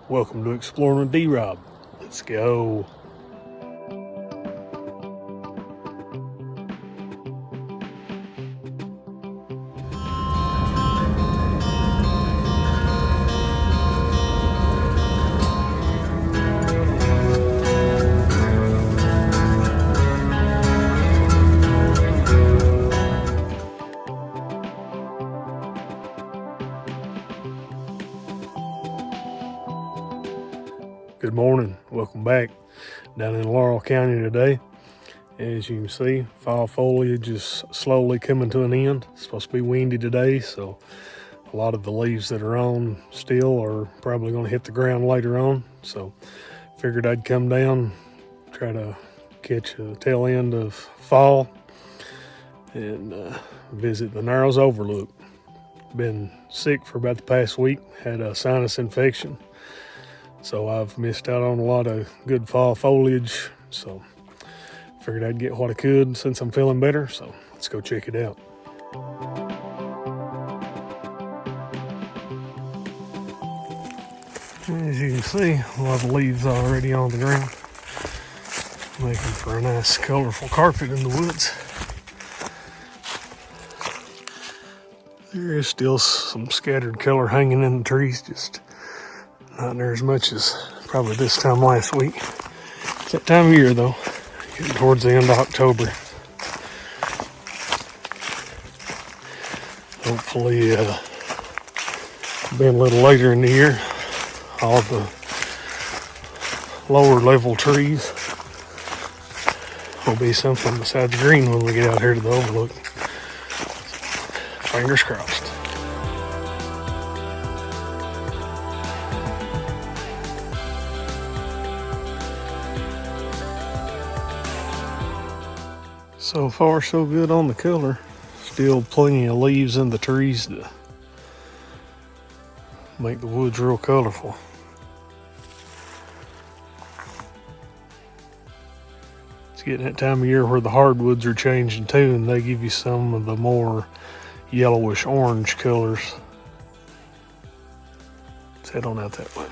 Welcome to Exploring with D-Rob. Let's go. Good morning. Welcome back. Down in Laurel County today. As you can see, fall foliage is slowly coming to an end. It's supposed to be windy today, so a lot of the leaves that are on still are probably going to hit the ground later on. So figured I'd come down, try to catch a tail end of fall and visit the Narrows Overlook. Been sick for about the past week, had a sinus infection. So I've missed out on a lot of good fall foliage. So figured I'd get what I could since I'm feeling better. So let's go check it out. As you can see, a lot of leaves already on the ground, making for a nice colorful carpet in the woods. There is still some scattered color hanging in the trees, just not near as much as probably this time last week. It's that time of year though, getting towards the end of October. Hopefully, being a little later in the year, all the lower level trees will be something besides green when we get out here to the Overlook. Fingers crossed. So far, so good on the color. Still plenty of leaves in the trees to make the woods real colorful. It's getting that time of year where the hardwoods are changing too, and they give you some of the more yellowish orange colors. Let's head on out that way.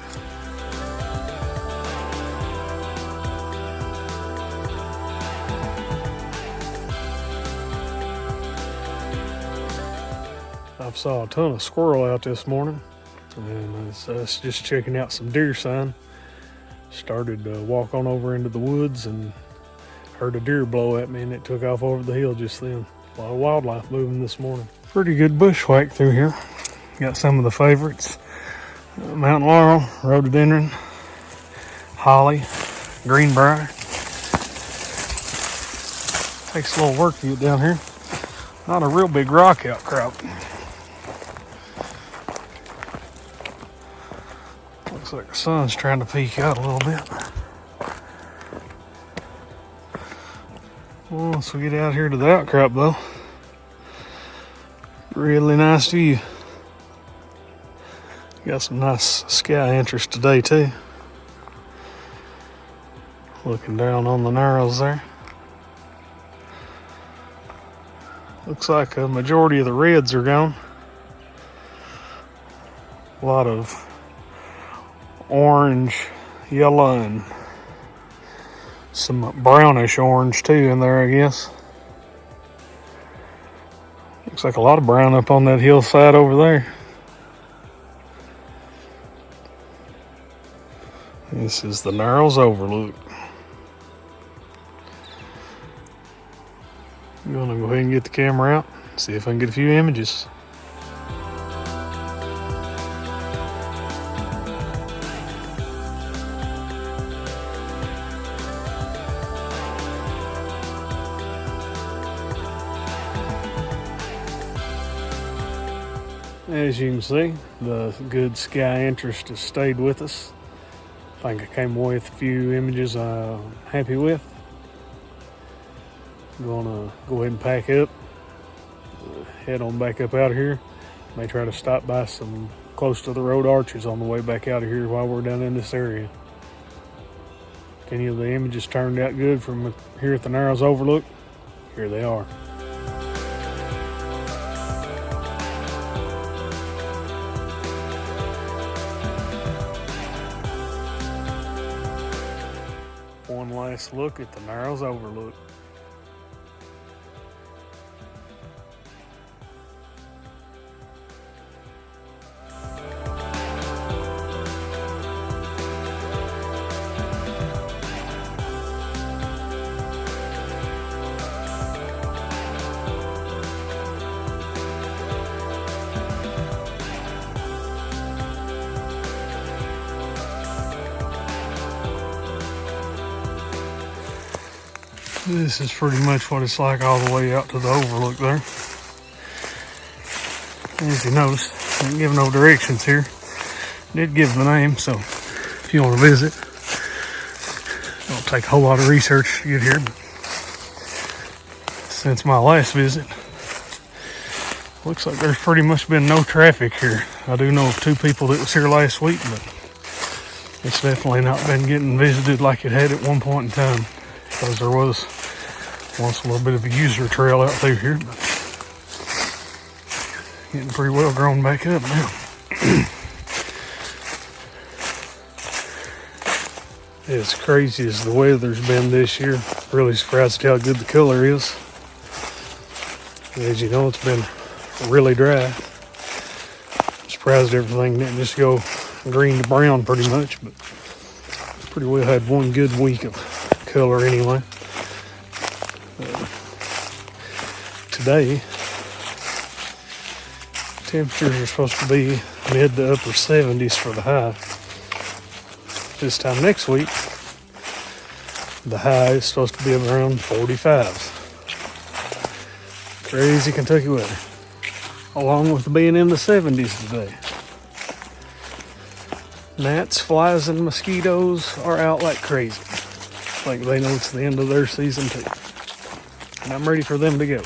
I saw a ton of squirrel out this morning, and I was just checking out some deer sign. Started to walk on over into the woods and heard a deer blow at me, and it took off over the hill just then. A lot of wildlife moving this morning. Pretty good bushwhack through here. Got some of the favorites. Mountain laurel, rhododendron, holly, greenbrier. Takes a little work to get down here. Not a real big rock outcrop. Looks like the sun's trying to peek out a little bit. Once we get out here to the outcrop though, really nice view. Got some nice sky interest today too. Looking down on the Narrows there. Looks like a majority of the reds are gone. A lot of orange, yellow, and some brownish orange too in there, I guess. Looks like a lot of brown up on that hillside over there. This is the Narrows Overlook. I'm gonna go ahead and get the camera out, see if I can get a few images. As you can see, the good sky interest has stayed with us. I think I came away with a few images I'm happy with. I'm gonna go ahead and pack up, head on back up out of here. May try to stop by some close to the road arches on the way back out of here while we're down in this area. If any of the images turned out good from here at the Narrows Overlook, here they are. nice look at the Narrows Overlook. This is pretty much what it's like all the way out to the Overlook there. As you notice, I didn't give no directions here. Did give the name, so if you want to visit, it'll take a whole lot of research to get here. But since my last visit, looks like there's pretty much been no traffic here. I do know of 2 people that was here last week, but it's definitely not been getting visited like it had at one point in time. Because there was once a little bit of a user trail out through here, but getting pretty well grown back up now. As crazy as the weather's been this year, really surprised at how good the color is. As you know, it's been really dry. I'm surprised everything didn't just go green to brown pretty much, but pretty well had one good week of color anyway. Today, temperatures are supposed to be mid to upper 70s for the high. This time next week, the high is supposed to be around 45s. Crazy Kentucky weather, along with being in the 70s today. Gnats, flies, and mosquitoes are out like crazy. Like they know it's the end of their season too. And I'm ready for them to go.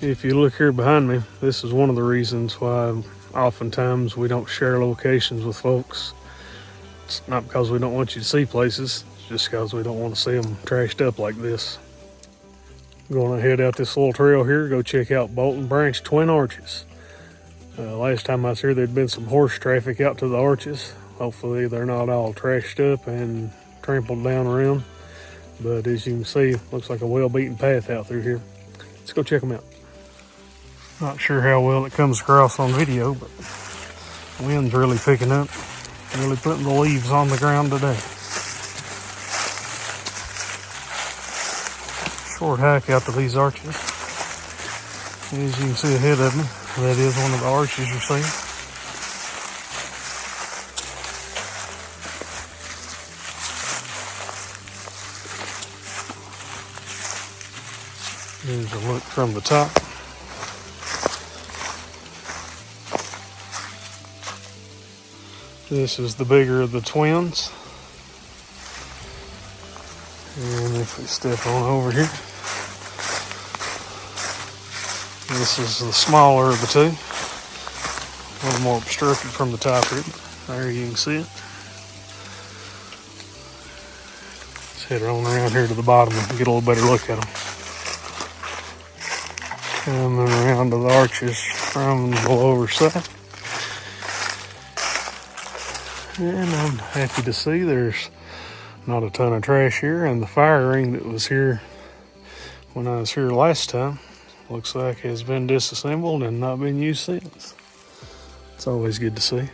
If you look here behind me, this is one of the reasons why oftentimes we don't share locations with folks. It's not because we don't want you to see places, it's just because we don't want to see them trashed up like this. I'm going to head out this little trail here, go check out Bolton Branch Twin Arches. Last time I was here, there'd been some horse traffic out to the arches. Hopefully they're not all trashed up and trampled down around. But as you can see, looks like a well-beaten path out through here. Let's go check them out. Not sure how well it comes across on video, but the wind's really picking up, really putting the leaves on the ground today. Short hike out to these arches. As you can see ahead of me, that is one of the arches you're seeing. Here's a look from the top. This is the bigger of the twins. And if we step on over here, this is the smaller of the two. A little more obstructed from the top here. There you can see it. Let's head on around here to the bottom and get a little better look at them. Coming around to the arches from the lower side. And I'm happy to see there's not a ton of trash here, and the fire ring that was here when I was here last time looks like has been disassembled and not been used since. It's always good to see.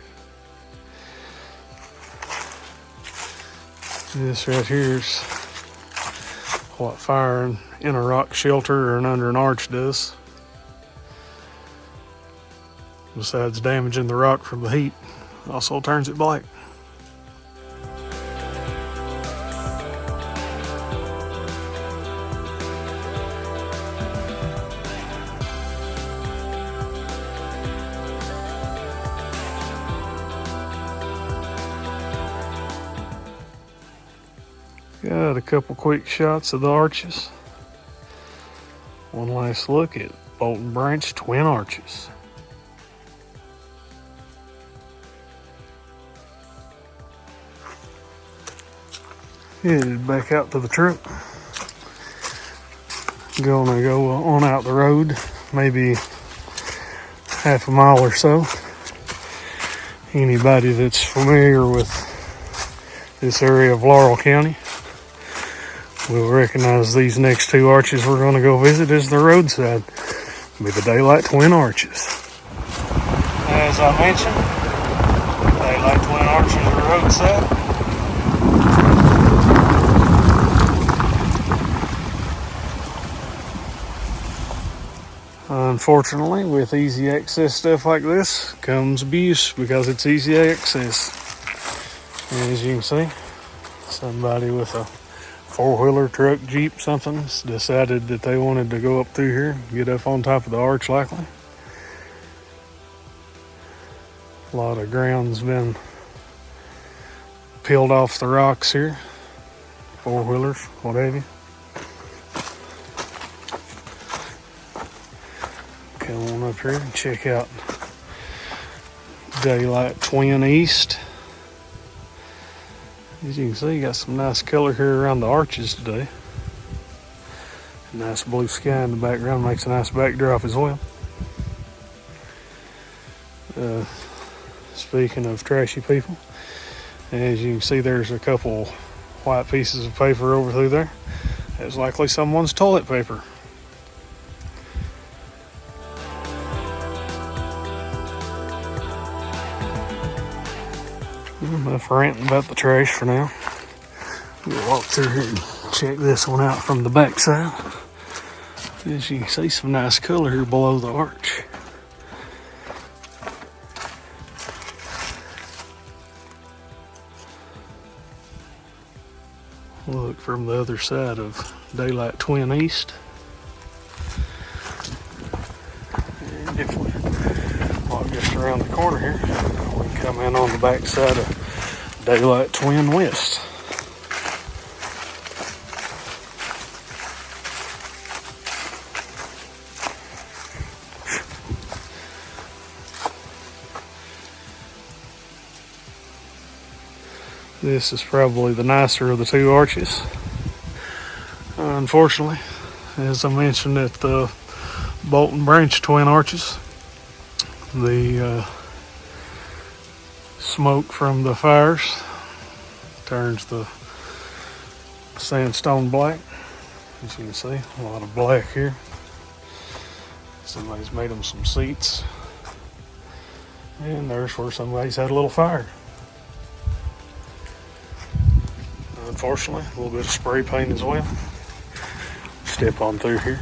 This right here is what fire in a rock shelter or under an arch does. Besides damaging the rock from the heat, also turns it black. Got a couple quick shots of the arches. One last look at bolt and branch twin arches. Headed back out to the truck. Gonna go on out the road, maybe half a mile or so. Anybody that's familiar with this area of Laurel County will recognize these next two arches we're going to go visit as the roadside. It'll be the Daylight Twin Arches. As I mentioned, Daylight Twin Arches are roadside. Unfortunately, with easy access stuff like this comes abuse because it's easy access. As you can see, somebody with a four-wheeler, truck, Jeep, something decided that they wanted to go up through here, get up on top of the arch likely. A lot of ground's been peeled off the rocks here. Four-wheelers, what have you. Come on up here and check out Daylight Twin East. As you can see, you got some nice color here around the arches today. Nice blue sky in the background makes a nice backdrop as well. Speaking of trashy people, as you can see, there's a couple white pieces of paper over through there. That's likely someone's toilet paper. Enough ranting about the trash for now. We'll walk through here and check this one out from the back side. As you can see, some nice color here below the arch. Look from the other side of Daylight Twin East. And if we walk just around the corner here, we can come in on the back side of Daylight Twin West. This is probably the nicer of the two arches. Unfortunately, as I mentioned at the bolt and branch twin arches, the smoke from the fires turns the sandstone black. As you can see, a lot of black here. Somebody's made them some seats. And there's where somebody's had a little fire. Unfortunately, a little bit of spray paint as well. Step on through here.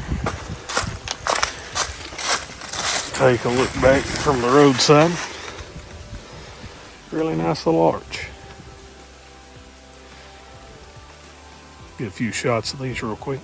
Take a look back from the roadside. Really nice little arch. Get a few shots of these real quick.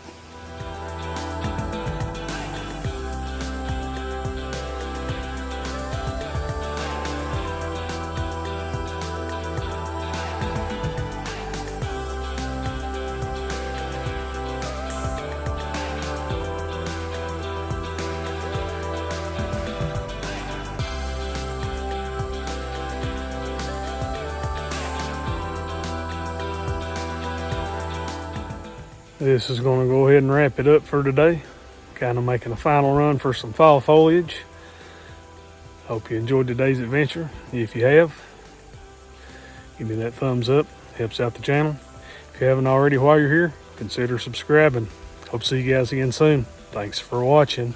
This is going to go ahead and wrap it up for today. Kind of making a final run for some fall foliage. Hope you enjoyed today's adventure. If you have, give me that thumbs up. Helps out the channel. If you haven't already while you're here, consider subscribing. Hope to see you guys again soon. Thanks for watching.